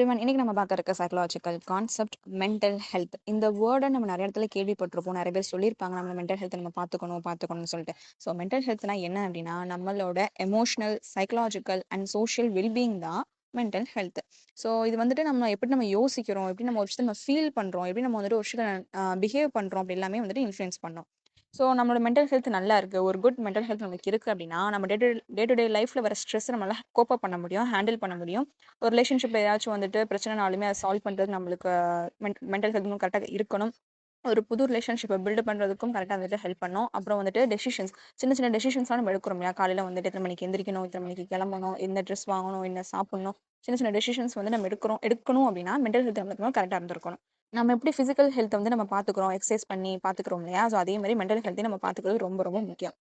Everyone. இன்னைக்கு நம்ம பார்க்க இருக்க சைக்காலஜிக்கல் கான்செப்ட் மென்டல் ஹெல்த். இந்த வேர்ட நம்ம நெறைய இடத்துல கேள்விப்பட்டிருப்போம். நெறைய பேர் சொல்லியிருப்பாங்க, நம்ம மென்டல் ஹெல்த்த நம்ம பார்த்துக்கணும்னு சொல்லிட்டு. ஸோ மென்டல் ஹெல்த்னா என்ன அப்டின்னா, நம்மளோட emotional, psychological and social wellbeing தான் மென்டல் ஹெல்த். ஸோ இது வந்துட்டு எப்படி நம்ம யோசிக்கிறோம், எப்படி நம்ம ஒரு விஷயத்த நம்ம ஃபீல் பண்றோம், எப்படி நம்ம வந்துட்டு ஒரு விஷயத்த பிஹேவ் பண்றோம் அப்படி எல்லாமே வந்துட்டு இன்ஃப்ளூயன்ஸ் பண்ணும். ஸோ நம்மளோட மென்டல் ஹெல்த் நல்லா இருக்கு. ஒரு குட் மென்டல் ஹெல்த் நமக்கு இருக்கு அப்டின்னா, நம்ம டே டு டே லைஃப்ல வர ஸ்ட்ரெஸ் நம்மளால கோப் அப் பண்ண முடியும், ஹேண்டில் பண்ண முடியும். ஒரு ரிலேஷன்ஷிப்ல ஏதாச்சும் வந்துட்டு பிரச்சனைனாலுமே அதை சால்வ் பண்றது நம்மளுக்கு மென்டல் ஹெல்த்தும் கரெக்டாக இருக்கணும். ஒரு புது ரிலேஷன்ஷிப்பை பில்ட் பண்ணுறதுக்கும் கரெக்டாக வந்துட்டு ஹெல்ப் பண்ணும். அப்புறம் வந்துட்டு டெசிஷன்ஸ், சின்ன சின்ன டெசிஷன்ஸ்லாம் நம்ம எடுக்கிறோம் இல்லையா? காலையில் வந்துட்டு எத்தனை மணிக்கு எந்திரிக்கணும், இத்தனை மணிக்கு கிளம்பணும், என்ன ட்ரெஸ் வாங்கணும், என்ன சாப்பிடணும், சின்ன சின்ன டெசிஷன்ஸ் வந்து நம்ம எடுக்கணும் அப்படின்னா மென்டல் ஹெல்த் நம்மளுக்கு கரெக்டாக இருந்திருக்கணும். நம்ம எப்படி ஃபிசிக்கல் ஹெல்த் வந்து நம்ம பார்த்துக்கிறோம், எக்ஸசைஸ் பண்ணி பார்த்துக்கிறோம் இல்லையா? ஸோ அதே மாதிரி மென்டல் ஹெல்த்தையும் நம்ம பார்த்துக்கிறது ரொம்ப ரொம்ப முக்கியம்.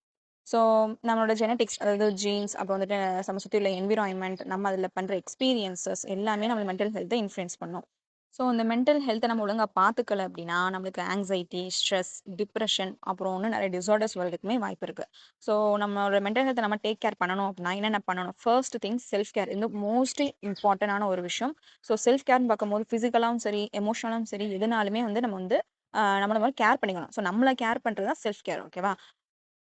ஸோ நம்மளோட ஜெனடிக்ஸ், அதாவது ஜீன்ஸ், அப்புறம் வந்துட்டு நம்ம சுற்றி உள்ள என்விரான்மெண்ட், நம்ம அதில் பண்ணுற எக்ஸ்பீரியன்சஸ் எல்லாமே நம்ம மென்டல் ஹெல்த்தை இன்ஃப்ளூயன்ஸ் பண்ணும். ஸோ இந்த மென்டல் ஹெல்த்தை நம்ம ஒழுங்கா பார்த்துக்கல அப்படின்னா, நம்மளுக்கு ஆங்ஸைட்டி, ஸ்ட்ரெஸ், டிப்ரெஷன், அப்புறம் இன்னும் நிறைய டிஸார்டர்ஸ் வரதுக்குமே வாய்ப்பு இருக்கு. ஸோ நம்மளோட மென்டல் ஹெல்த்தை நம்ம டேக் கேர் பண்ணணும் அப்படின்னா என்னென்ன பண்ணணும்? First thing self care. இது மோஸ்ட் இம்பார்ட்டன்டான ஒரு விஷயம். ஸோ செல்ஃப் கேர்ன்னு பார்க்கும்போது ஃபிசிக்கலாவும் சரி, எமோஷனலாவும் சரி, எதுனாலுமே வந்து நம்ம வந்து நம்மள வந்து கேர் பண்ணிக்கணும். ஸோ நம்மள கேர் பண்ணுறது தான் செல்ஃப் கேர். ஓகேவா?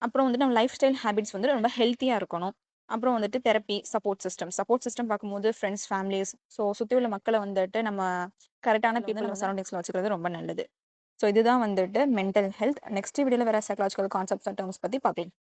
அப்புறம் வந்துட்டு நம்ம லைஃப் ஸ்டைல் ஹேபிட்ஸ் வந்து ரொம்ப ஹெல்த்தியா இருக்கணும். அப்புறம் வந்துட்டு தெரப்பி, சப்போர்ட் சிஸ்டம் பார்க்கும்போது ஃப்ரெண்ட்ஸ், ஃபேமிலிஸ், ஸோ சுத்தி உள்ள மக்கள வந்துட்டு நம்ம கரெக்ட்டான பீப்பிள் நம்ம சரவுண்டிங்ஸ்ல வச்சுக்கிறது ரொம்ப நல்லது. ஸோ இதுதான் வந்துட்டு மென்டல் ஹெல்த். நெக்ஸ்ட் வீடியோல வேற சைக்காலஜிக்கல் கான்செப்ட்ஸ் அண்ட் டெர்ம்ஸ் பத்தி பார்க்கலாம்.